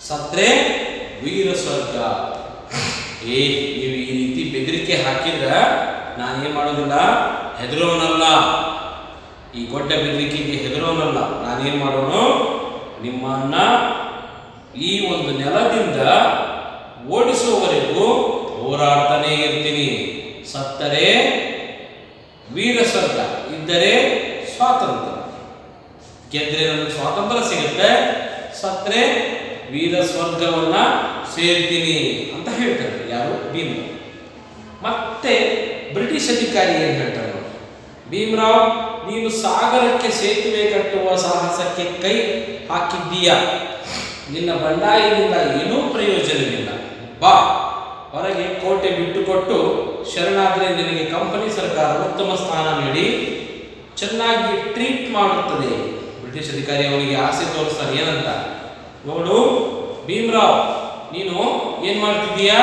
ಸತ್ರೆ ವೀರ ಸ್ವರ್ಗ. ನೀವು ಈ ರೀತಿ ಬೆದರಿಕೆ ಹಾಕಿದ್ರೆ ನಾನೇನು ಮಾಡೋದಿಲ್ಲ, ಹೆದರೋನಲ್ಲ. ಈ ಗೊಡ್ಡ ಬೆದರಿಕೆಗೆ ಹೆದರೋನಲ್ಲ. ನಾನೇನು ಮಾಡೋನು? ನಿಮ್ಮನ್ನ ಈ ಒಂದು ನೆಲದಿಂದ ಓಡಿಸುವವರೆಗೂ ಹೋರಾಡ್ತಾನೆ ಇರ್ತೀನಿ. ಸತ್ತರೆ ವೀರ ಸ್ವರ್ಗ, ಇದ್ದರೆ ಸ್ವಾತಂತ್ರ್ಯ. ಗೆದ್ರೆ ನನಗೆ ಸ್ವಾತಂತ್ರ್ಯ ಸಿಗುತ್ತೆ, ಸತ್ತರೆ ವೀರ ಸ್ವರ್ಗವನ್ನ ಸೇರ್ತೀನಿ ಅಂತ ಹೇಳ್ತಾರೆ. ಯಾರು? ಭೀಮರಾವ್. ಮತ್ತೆ ಬ್ರಿಟಿಷ್ ಅಧಿಕಾರಿ ಏನು ಹೇಳ್ತಾರೆ? ಭೀಮರಾವ್ ನೀನು ಸಾಗರಕ್ಕೆ ಸೇತುವೆ ಕಟ್ಟುವ ಸಾಹಸಕ್ಕೆ ಕೈ ಹಾಕಿದ್ದೀಯಾ? ನಿನ್ನ ಬಂಡಾಯದಿಂದ ಏನೂ ಪ್ರಯೋಜನವಿಲ್ಲ. ಬಾ, ಹೊರಗೆ ಕೋಟೆ ಬಿಟ್ಟುಕೊಟ್ಟು ಶರಣಾದರೆ ನಿನಗೆ ಕಂಪನಿ ಸರ್ಕಾರ ಉತ್ತಮ ಸ್ಥಾನ ನೀಡಿ ಚೆನ್ನಾಗಿ ಟ್ರೀಟ್ ಮಾಡುತ್ತದೆ. ಬ್ರಿಟಿಷ್ ಅಧಿಕಾರಿ ಅವನಿಗೆ ಆಸೆ ತೋರಿಸ್ತಾನೆ. ಏನಂತ? ನೋಡು ಭೀಮರಾವ್, ನೀನು ಏನ್ ಮಾಡ್ತಿದ್ದೀಯಾ?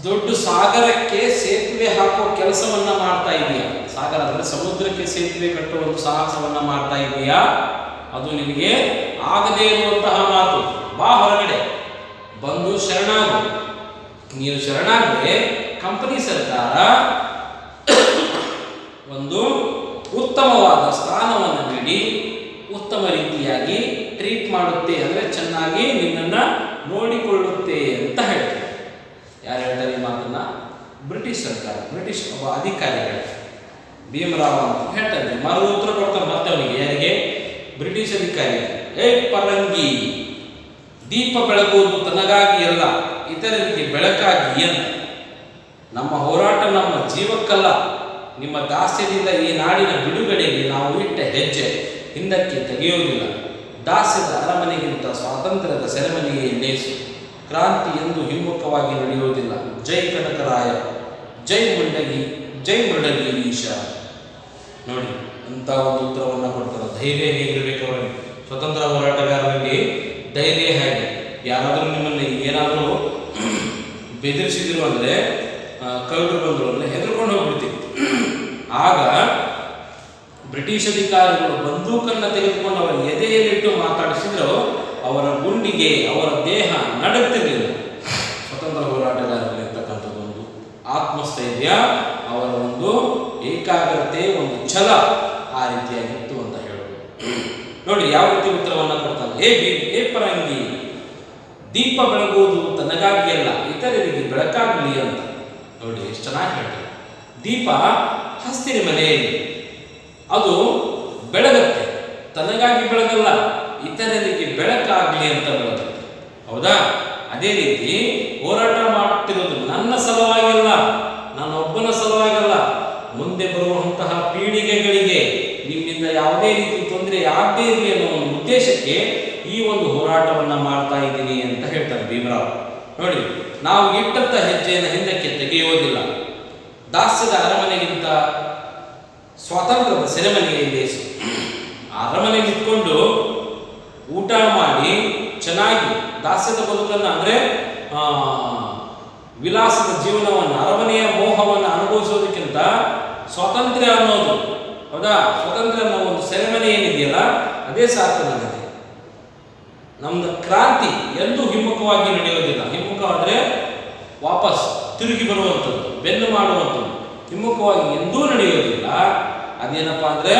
ದೊಡ್ಡ ಸಾಗರಕ್ಕೆ ಸೇತುವೆ ಹಾಕುವ ಕೆಲಸವನ್ನ ಮಾಡ್ತಾ ಇದೀಯಾ. ಸಾಗರ ಅಂದ್ರೆ ಸಮುದ್ರಕ್ಕೆ ಸೇತುವೆ ಕಟ್ಟುವ ಒಂದು ಸಾಹಸವನ್ನ ಮಾಡ್ತಾ ಇದೀಯಾ. ಅದು ನಿನಗೆ ಆಗದೇ ಇರುವಂತಹ ಮಾತು. ಬಾ, ಹೊರಗಡೆ ಬಂದು ಶರಣಾಗು. ನೀನು ಶರಣಾದ್ರೆ ಕಂಪನಿ ಸರ್ಕಾರ ಒಂದು ಉತ್ತಮವಾದ ಸ್ಥಾನವನ್ನು ನೀಡಿ ಉತ್ತಮ ರೀತಿಯಾಗಿ ಟ್ರೀಟ್ ಮಾಡುತ್ತೆ, ಅಂದರೆ ಚೆನ್ನಾಗಿ ನಿನ್ನನ್ನು ನೋಡಿಕೊಳ್ಳುತ್ತೆ ಅಂತ ಹೇಳ್ತಾರೆ. ಯಾರು ಹೇಳ್ತಾರೆ ಈ ಮಾತನ್ನ? ಬ್ರಿಟಿಷ್ ಸರ್ಕಾರ, ಬ್ರಿಟಿಷ್ ಒಬ್ಬ ಅಧಿಕಾರಿಗಳು ಭೀಮರಾವ್ ಅಂತ ಹೇಳ್ತಾರೆ. ಮರು ಉತ್ತರ ಕೊಡ್ತಾರೆ ಮತ್ತೆ ಅವನಿಗೆ. ಯಾರಿಗೆ? ಬ್ರಿಟಿಷ್ ಅಧಿಕಾರಿ. ಏ ಪರಂಗಿ, ದೀಪ ಬೆಳಗುವುದು ತನಗಾಗಿ ಅಲ್ಲ, ಇತರರಿಗೆ ಬೆಳಕಾಗಿ ಅಂತ. ನಮ್ಮ ಹೋರಾಟ ನಮ್ಮ ಜೀವಕ್ಕಲ್ಲ, ನಿಮ್ಮ ದಾಸ್ಯದಿಂದ ಈ ನಾಡಿನ ಬಿಡುಗಡೆಗೆ ನಾವು ಇಟ್ಟ ಹೆಜ್ಜೆ ಹಿಂದಕ್ಕೆ ತೆಗೆಯುವುದಿಲ್ಲ. ದಾಸ್ಯದ ಅರಮನೆಗಿಂತ ಸ್ವಾತಂತ್ರ್ಯದ ಸೆರೆಮನೆಯೇ ಲೇಸು. ಕ್ರಾಂತಿ ಎಂದು ಹಿಮ್ಮುಖವಾಗಿ ನಡೆಯುವುದಿಲ್ಲ. ಜೈ ಕನಕರಾಯ, ಜೈ ಮುಂಡಗಿ, ಜೈ ಮೃಡಗೀರೀಶ. ನೋಡಿ ಅಂತ ಒಂದು ಉತ್ತರವನ್ನು ಕೊಡ್ತಾರೆ. ಧೈರ್ಯ ಹೇಗಿರಬೇಕು ಅವರಿಗೆ? ಸ್ವತಂತ್ರ ಹೋರಾಟಗಾರರಲ್ಲಿ ಧೈರ್ಯ ಹೇಗೆ? ಯಾರಾದರೂ ನಿಮ್ಮಲ್ಲಿ ಏನಾದರೂ ಬೆದರಿಸಿದ್ರು ಅಂದರೆ, ಕಳ್ಳರು ಬಂದರು ಅಂದರೆ ಹೆದರ್ಕೊಂಡು ಹೋಗ್ಬಿಡ್ತೀವಿ. ಆಗ ಬ್ರಿಟಿಷ್ ಅಧಿಕಾರಿಗಳು ಬಂದೂಕನ್ನು ತೆಗೆದುಕೊಂಡು ಅವರ ಎದೆಯಲ್ಲಿಟ್ಟು ಮಾತಾಡಿಸಿದ್ರು, ಅವರ ಗುಂಡಿಗೆ ಅವರ ದೇಹ ನಡುತ್ತಿರಲಿಲ್ಲ. ಸ್ವತಂತ್ರ ಹೋರಾಟಗಾರರಿರ್ತಕ್ಕಂಥದ್ದು ಒಂದು ಆತ್ಮಸ್ಥೈರ್ಯ, ಅವರ ಒಂದು ಏಕಾಗ್ರತೆ, ಒಂದು ಛಲ ಆ ರೀತಿಯಾಗಿತ್ತು ಅಂತ ಹೇಳೋದು. ನೋಡಿ ಯಾವ ರೀತಿ ಉತ್ತರವನ್ನು ಕೊಡ್ತಾನೆ. ಏ ಪರಂಗಿ, ದೀಪ ಬೆಳಗುವುದು ತನಗಾಗಿ ಅಲ್ಲ, ಇತರರಿಗೆ ಬೆಳಕಾಗಲಿ ಅಂತ. ನೋಡಿ ಎಷ್ಟು ಚೆನ್ನಾಗಿ ಹೇಳ್ತಾರೆ. ದೀಪ ಹಸ್ತಿನ ಮನೆಯಲ್ಲಿ ಅದು ಬೆಳಗತ್ತೆ, ತನಗಾಗಿ ಬೆಳಗಲ್ಲ, ಇತರರಿಗೆ ಬೆಳಕಾಗಲಿ ಅಂತ ಬೆಳಗುತ್ತೆ. ಹೌದಾ? ಅದೇ ರೀತಿ ಹೋರಾಟ ಮಾಡುತ್ತಿರೋದು ನನ್ನ ಸಲುವಾಗಿಲ್ಲ, ನನ್ನೊಬ್ಬನ ಸಲುವಾಗಿಲ್ಲ, ಮುಂದೆ ಬರುವಂತಹ ಪೀಳಿಗೆಗಳಿಗೆ ನಿಮ್ಮಿಂದ ಯಾವುದೇ ರೀತಿ ತೊಂದರೆ ಆಗದೇ ಇರಲಿ ಅನ್ನೋ ಒಂದು ಉದ್ದೇಶಕ್ಕೆ ಈ ಒಂದು ಹೋರಾಟವನ್ನು ಮಾಡ್ತಾ ಇದ್ದೀನಿ ಅಂತ ಹೇಳ್ತಾರೆ ಭೀಮರಾವ್. ನೋಡಿ, ನಾವು ಇಟ್ಟಂತ ಹೆಜ್ಜೆಯನ್ನು ಹಿಂದಕ್ಕೆ ತೆಗೆಯುವುದಿಲ್ಲ. ದಾಸ್ಯದ ಅರಮನೆಗಿಂತ ಸ್ವಾತಂತ್ರ್ಯದ ಸೆರೆಮನೆಯೇ ಲೇಸು. ಅರಮನೆ ನಿಂತ್ಕೊಂಡು ಊಟ ಮಾಡಿ ಚೆನ್ನಾಗಿ ದಾಸ್ಯದ ಬದುಕನ್ನು ಅಂದರೆ ವಿಲಾಸದ ಜೀವನವನ್ನು, ಅರಮನೆಯ ಮೋಹವನ್ನು ಅನುಭವಿಸೋದಕ್ಕಿಂತ ಸ್ವಾತಂತ್ರ್ಯ ಅನ್ನೋದು, ಹೌದಾ, ಸ್ವಾತಂತ್ರ್ಯ ಅನ್ನೋ ಒಂದು ಸೆರೆಮನೆ ಏನಿದೆಯಲ್ಲ ಅದೇ ಸಾಕು ನನಗೆ. ನಮ್ದು ಕ್ರಾಂತಿ ಎಂದೂ ಹಿಮ್ಮುಖವಾಗಿ ನಡೆಯೋದಿಲ್ಲ. ಹಿಮ್ಮುಖ ಅಂದರೆ ವಾಪಸ್ ತಿರುಗಿ ಬರುವಂಥದ್ದು, ಬೆನ್ನು ಮಾಡುವಂಥದ್ದು. ಹಿಮ್ಮುಖವಾಗಿ ಎಂದೂ ನಡೆಯೋದಿಲ್ಲ. ಅದೇನಪ್ಪ ಅಂದರೆ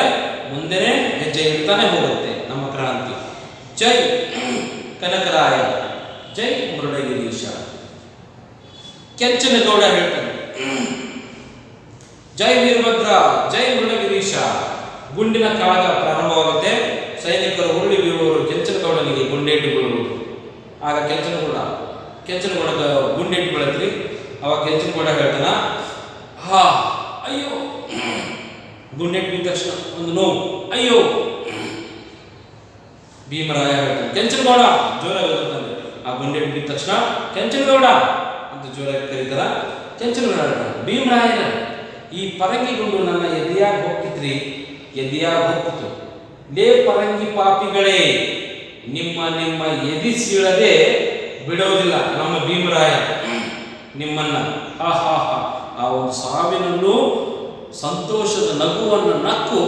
ಮುಂದೆನೇ ಹೆಜ್ಜೆ ಇಡ್ತಾನೆ ಹೋಗುತ್ತೆ ನಮ್ಮ ಕ್ರಾಂತಿ. ಜೈ ಕನಕರಾಯ, ಜೈ ಮೃಡಗಿರೀಶ. ಕೆಂಚನಗೌಡ ಹೇಳ್ತಾನೆ, ಜೈ ವೀರಭದ್ರ, ಜೈ ಮೃಡಗಿರೀಶ. ಗುಂಡಿನ ಕಾಳಗ ಪ್ರಾರಂಭವಾಗುತ್ತೆ. ಸೈನಿಕರು ಹುರುಳಿ ಬೀಳುವರು, ಕೆಂಚನಗೌಡನಿಗೆ ಗುಂಡೇಟು ಬೀಳುವುದು. ಆಗ ಕೆಂಚನಗೌಡ ಗುಂಡೇಟು ಬೀಳತ್ರಿ. ಅವಾಗ ಕೆಂಚನಗೌಡ ಹೇಳ್ತಾನ, ಅಯ್ಯೋ. ಗುಂಡೇಟು ಬಿದ್ದ ತಕ್ಷಣ ಒಂದು ನೋವು, ಅಯ್ಯೋ. ಭೀಮರಾಯ ಹೇಳ್ತಾನೆ, ಕೆಂಚನಗೌಡ ಜೋರಾಗಿ ಹೇಳ್ತಾನೆ. ಆ ಗುಂಡೇಟು ಬಿದ್ದ ತಕ್ಷಣ ಕೆಂಚನಗೌಡ ಅಂತ ಜೋರಾಗಿ ಕರೀತಾರ. ಕೆಂಚನಗೌಡ ಹೇಳ್ತಾನೆ, ಭೀಮರಾಯ, ಈ ಪರಂಗಿ ಗುಂಡು ನನ್ನ ಎದೆಯಾಗಿ ಹೋಗ್ತಿದ್ರಿ, ಎದೆಯಾಗಿ ಹೋಗ್ತಿತ್ತು. ಲೇ ಪರಂಗಿ ಪಾಪಿಗಳೇ, ನಿಮ್ಮ ಎದಿ ಸೀಳದೆ ಬಿಡೋದಿಲ್ಲ ನಮ್ಮ ಭೀಮರಾಯ ನಿಮ್ಮನ್ನ. ಆ ಒಂದು ಸಾವಿನಲ್ಲೂ ಸಂತೋಷದ ನಗುವನ್ನು ನಕ್ಕು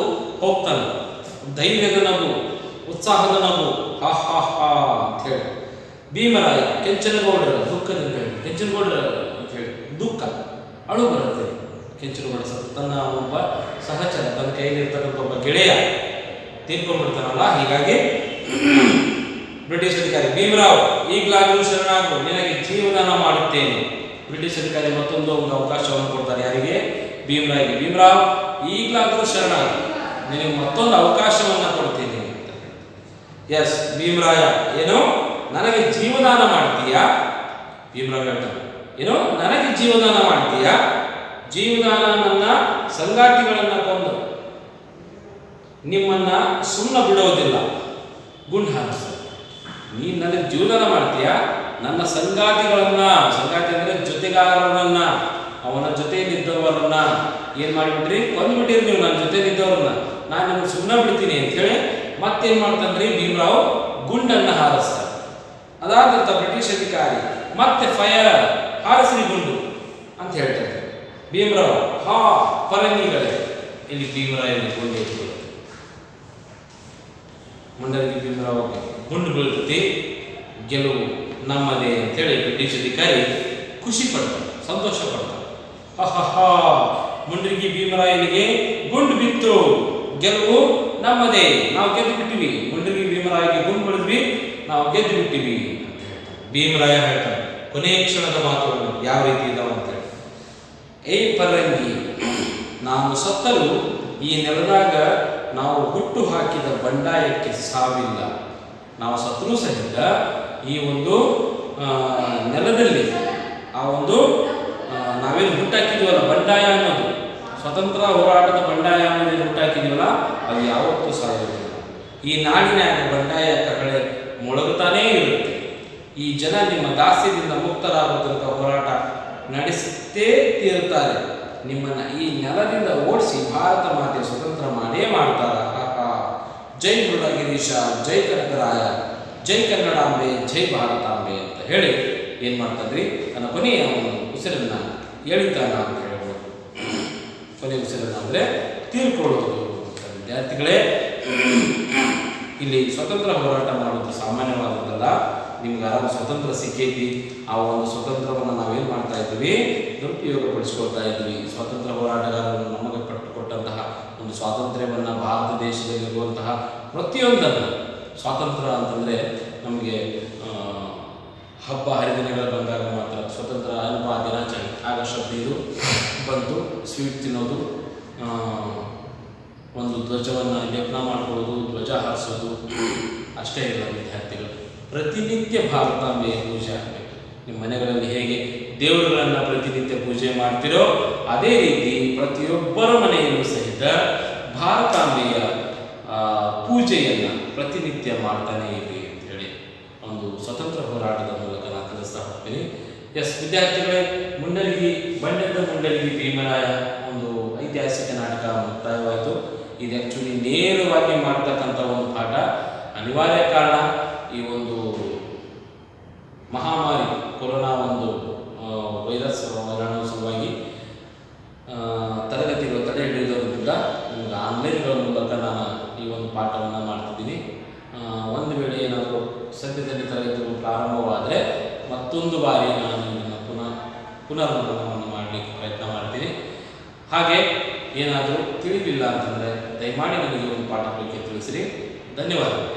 ಹೋಗ್ತಾನೆ. ಧೈರ್ಯದ ನಗು, ಉತ್ಸಾಹದ ನಗು, ಅಂತ ಹೇಳಿ ಭೀಮರಾಯ ಕೆಂಚನಗೌಡರ ದುಃಖದಿಂದ ಹೇಳಿ, ಕೆಂಚನಗೌಡರ ಅಂತ ಹೇಳಿ ದುಃಖ, ಅಳು ಬರುತ್ತೆ. ಕೆಂಚನಗೌಡ ತನ್ನ ಒಬ್ಬ ಸಹಚರ, ತನ್ನ ಕೈಯಲ್ಲಿರ್ತಕ್ಕಂಥ ಒಬ್ಬ ಗೆಳೆಯ ತೀರ್ಕೊಂಡ್ಬಿಡ್ತಾನಲ್ಲ. ಹೀಗಾಗಿ ಬ್ರಿಟಿಷ್ ಅಧಿಕಾರಿ, ಭೀಮರಾವ್ ಈಗಲಾಗಲೂ ಶರಣಾಗು, ನಿನಗೆ ಜೀವದಾನ ಮಾಡುತ್ತೇನೆ. ಬ್ರಿಟಿಷ್ ಅಧಿಕಾರಿ ಮತ್ತೊಂದು ಅವಕಾಶವನ್ನು ಕೊಡ್ತಾರೆ. ಯಾರಿಗೆ? ಭೀಮರಾಯ್ಗೆ. ಭೀಮರಾವ್ ಈಗಲಾಗಲೂ ಶರಣಾಗು, ನಿನಗೆ ಮತ್ತೊಂದು ಅವಕಾಶವನ್ನು ಕೊಡ್ತೀನಿ ಅಂತ. ಎಸ್, ಭೀಮರಾಯ ಏನು ನನಗೆ ಜೀವದಾನ ಮಾಡ್ತೀಯಾ? ಭೀಮರಾವ್ ಹೇಳ್ತಾನೆ, ಏನು ನನಗೆ ಜೀವದಾನ ಮಾಡ್ತೀಯಾ? ಜೀವದಾನ ನನ್ನ ಸಂಗಾತಿಗಳನ್ನು ಕೊಂದು ನಿಮ್ಮನ್ನ ಸುಮ್ಮನೆ ಬಿಡೋದಿಲ್ಲ, ಗುಂಡು ಹಾರಿಸ್ತದೆ. ನೀನು ನನಗೆ ಜೀವನ ಮಾಡ್ತೀಯ, ನನ್ನ ಸಂಗಾತಿ ಅಂದರೆ ಜೊತೆಗಾರರನ್ನ, ಅವನ ಜೊತೆಯಲ್ಲಿದ್ದವರನ್ನ ಏನು ಮಾಡಿಬಿಟ್ರಿ, ಕೊಂದುಬಿಟ್ಟಿರಿ ನೀವು ನನ್ನ ಜೊತೆಯಲ್ಲಿದ್ದವ್ರನ್ನ, ನಾನು ನಿಮಗೆ ಸುಮ್ಮನೆ ಬಿಡ್ತೀನಿ ಅಂಥೇಳಿ ಮತ್ತೇನು ಮಾಡ್ತಾನ್ರಿ ಭೀಮರಾವ್ ಗುಂಡನ್ನು ಹಾರಿಸ್ತಾರೆ. ಅದಾದ ನಂತರ ಬ್ರಿಟಿಷ್ ಅಧಿಕಾರಿ ಮತ್ತೆ ಫೈರ್, ಹಾರಿಸ್ರಿ ಗುಂಡು ಅಂತ ಹೇಳ್ತಾರೆ. ಭೀಮರಾವ್ ಪರಂಗಿಗಳೇ, ಇಲ್ಲಿ ಭೀಮರಾಯನ ಗುಂಡು ಇಟ್ಕೊಳ್ಳುತ್ತೆ. ಮುಂಡರಗಿ ಭೀಮರಾವ್ ಗುಂಡು ಬೀಳ್ತೈತಿ, ಗೆಲುವು ನಮ್ಮದೇ ಅಂತೇಳಿ ಬ್ರಿಟಿಷ್ ಅಧಿಕಾರಿ ಖುಷಿ ಪಡ್ತಾರೆ, ಸಂತೋಷ ಪಡ್ತಾರೆ. ಮುಂಡರಗಿ ಭೀಮರಾಯನಿಗೆ ಗುಂಡು ಬಿತ್ತು, ಗೆಲುವು ನಮ್ಮದೇ, ನಾವು ಗೆದ್ದು ಬಿಟ್ಟಿವಿ. ಮುಂಡರಗಿ ಭೀಮರಾಯನಿಗೆ ಗುಂಡು ಬಡಿದ್ವಿ, ನಾವು ಗೆದ್ದು ಬಿಟ್ಟಿವಿ ಅಂತ ಹೇಳ್ತಾರೆ. ಭೀಮರಾಯ ಹೇಳ್ತಾರೆ ಕೊನೆಯ ಕ್ಷಣದ ಮಾತುಗಳು ಯಾವ ರೀತಿ ಇದಾವ ಅಂತೇಳಿ, ಏ ಪರಂಗಿ, ನಾನು ಸತ್ತರೂ ಈ ನೆಲದಾಗ ನಾವು ಹುಟ್ಟು ಹಾಕಿದ ಬಂಡಾಯಕ್ಕೆ ಸಾವಿಲ್ಲ. ನಾವು ಸತ್ತರೂ ಸಹಿತ ಈ ಒಂದು ನೆಲದಲ್ಲಿ ಆ ಒಂದು ನಾವೇನು ಹುಟ್ಟಾಕಿದೀವಲ್ಲ ಬಂಡಾಯ ಅನ್ನೋದು, ಸ್ವತಂತ್ರ ಹೋರಾಟದ ಬಂಡಾಯ ಅನ್ನೋದು ಹುಟ್ಟಾಕಿದೀವಲ್ಲ, ಅದು ಯಾವತ್ತೂ ಸಾಯೋದಿಲ್ಲ. ಈ ನಾಡಿನಾಗ ಬಂಡಾಯ ಕಗಳೆ ಮೊಳಗುತ್ತಾನೇ ಇರುತ್ತೆ. ಈ ಜನ ನಿಮ್ಮ ದಾಸ್ಯದಿಂದ ಮುಕ್ತರಾಗೋದಕ್ಕೆ ಹೋರಾಟ ನಡೆಸುತ್ತೇ ತೀರುತ್ತಾರೆ. ನಿಮ್ಮನ್ನು ಈ ನೆಲದಿಂದ ಓಡಿಸಿ ಭಾರತ ಮಾತೆ ಸ್ವತಂತ್ರ ಮಾಡೇ ಮಾಡ್ತಾರ. ಜೈ ಮೃಡಗಿರೀಶ, ಜೈ ಕನಕರಾಯ, ಜೈ ಕನ್ನಡಾಂಬೆ, ಜೈ ಭಾರತಾಂಬೆ ಅಂತ ಹೇಳಿ ಏನು ಮಾಡ್ತಾರ್ರಿ, ತನ್ನ ಕೊನೆಯ ಒಂದು ಉಸಿರನ್ನು ಎಳಿತಾನ ಅಂತ ಹೇಳ್ಬೋದು. ಕೊನೆಯ ಉಸಿರನ್ನು ಅಂದರೆ ತೀರ್ಕೊಳ್ಳೋದು. ವಿದ್ಯಾರ್ಥಿಗಳೇ, ಇಲ್ಲಿ ಸ್ವತಂತ್ರ ಹೋರಾಟ ಮಾಡೋದು ಸಾಮಾನ್ಯವಾದದ್ದಲ್ಲ. ನಿಮ್ಗೆ ಆರಾಮ ಸ್ವತಂತ್ರ ಸಿಕ್ಕೈತಿ, ಆ ಒಂದು ಸ್ವತಂತ್ರವನ್ನು ನಾವೇನು ಮಾಡ್ತಾ ಇದ್ದೀವಿ, ದುರುಪಯೋಗ ಪಡಿಸ್ಕೊಳ್ತಾ ಇದ್ದೀವಿ. ಸ್ವಾತಂತ್ರ್ಯ ಹೋರಾಟಗಾರರು ನಮಗೆ ಕೊಟ್ಟಂತಹ ಒಂದು ಸ್ವಾತಂತ್ರ್ಯವನ್ನು, ಭಾರತ ದೇಶದಲ್ಲಿರುವಂತಹ ಪ್ರತಿಯೊಂದನ್ನು, ಸ್ವಾತಂತ್ರ್ಯ ಅಂತಂದರೆ ನಮಗೆ ಹಬ್ಬ ಹರಿದಿನಗಳು ಬಂದಾಗ ಮಾತ್ರ ಸ್ವತಂತ್ರ ಅನ್ನುವ ದಿನಾಚರಣೆ, ಆಗಸ್ಟ್ 15 ಬಂತು, ಸ್ವೀಟ್ ತಿನ್ನೋದು, ಒಂದು ಧ್ವಜವನ್ನು ಲೇಪನ ಮಾಡ್ಕೊಳ್ಳೋದು, ಧ್ವಜ ಹಾರಿಸೋದು ಅಷ್ಟೇ ಇಲ್ಲ. ವಿದ್ಯಾರ್ಥಿಗಳು ಪ್ರತಿನಿತ್ಯ ಭಾರತಾಂಬೆಯ ಪೂಜೆ ಆಗಬೇಕು. ನಿಮ್ಮ ಮನೆಗಳಲ್ಲಿ ಹೇಗೆ ದೇವರುಗಳನ್ನು ಪ್ರತಿನಿತ್ಯ ಪೂಜೆ ಮಾಡ್ತಿರೋ ಅದೇ ರೀತಿ ಪ್ರತಿಯೊಬ್ಬರ ಮನೆಯಲ್ಲೂ ಸಹಿತ ಭಾರತಾಂಬೆಯ ಪೂಜೆಯನ್ನು ಪ್ರತಿನಿತ್ಯ ಮಾಡ್ತಾನೆ ಇರಿ ಅಂತ ಹೇಳಿ ಒಂದು ಸ್ವತಂತ್ರ ಹೋರಾಟದ ಮೂಲಕ ನಾನು ತಿಳಿಸ್ತಾ ಹೋಗ್ತೀನಿ. ವಿದ್ಯಾರ್ಥಿಗಳೇ, ಬಂಡೆದ್ದ ಮುಂಡರಗಿ ಭೀಮರಾಯ ಒಂದು ಐತಿಹಾಸಿಕ ನಾಟಕ ಮುಕ್ತಾಯವಾಯಿತು. ಇದು ಆ್ಯಕ್ಚುಲಿ ನೇರವಾಗಿ ಮಾಡ್ತಕ್ಕಂಥ ಒಂದು ಪಾಠ. ಅನಿವಾರ್ಯ ಕಾರಣ ಈ ಒಂದು ಮಹಾಮಾರಿ ಕೊರೋನಾ ಒಂದು ವೈರಸ್ ವೈರಾಣು ಸಲುವಾಗಿ ತರಗತಿಗಳು ತಡೆ ಹಿಡಿಯೋದ್ರಿಂದ ನಿಮಗೆ ಆನ್ಲೈನ್ಗಳ ಮೂಲಕ ನಾನು ಈ ಒಂದು ಪಾಠವನ್ನು ಮಾಡ್ತಿದ್ದೀನಿ. ಒಂದು ವೇಳೆ ಏನಾದರೂ ಸದ್ಯದಲ್ಲಿ ತರಗತಿಗಳು ಪ್ರಾರಂಭವಾದರೆ ಮತ್ತೊಂದು ಬಾರಿ ನಾನು ಇದನ್ನು ಪುನರ್ಮನನವನ್ನು ಮಾಡಲಿಕ್ಕೆ ಪ್ರಯತ್ನ ಮಾಡ್ತೀನಿ. ಹಾಗೆ ಏನಾದರೂ ತಿಳಿದಿಲ್ಲ ಅಂತಂದರೆ ದಯಮಾಡಿ ನನಗೆ ಒಂದು ಪಾಠ ಬಗ್ಗೆ ತಿಳಿಸಿರಿ. ಧನ್ಯವಾದಗಳು.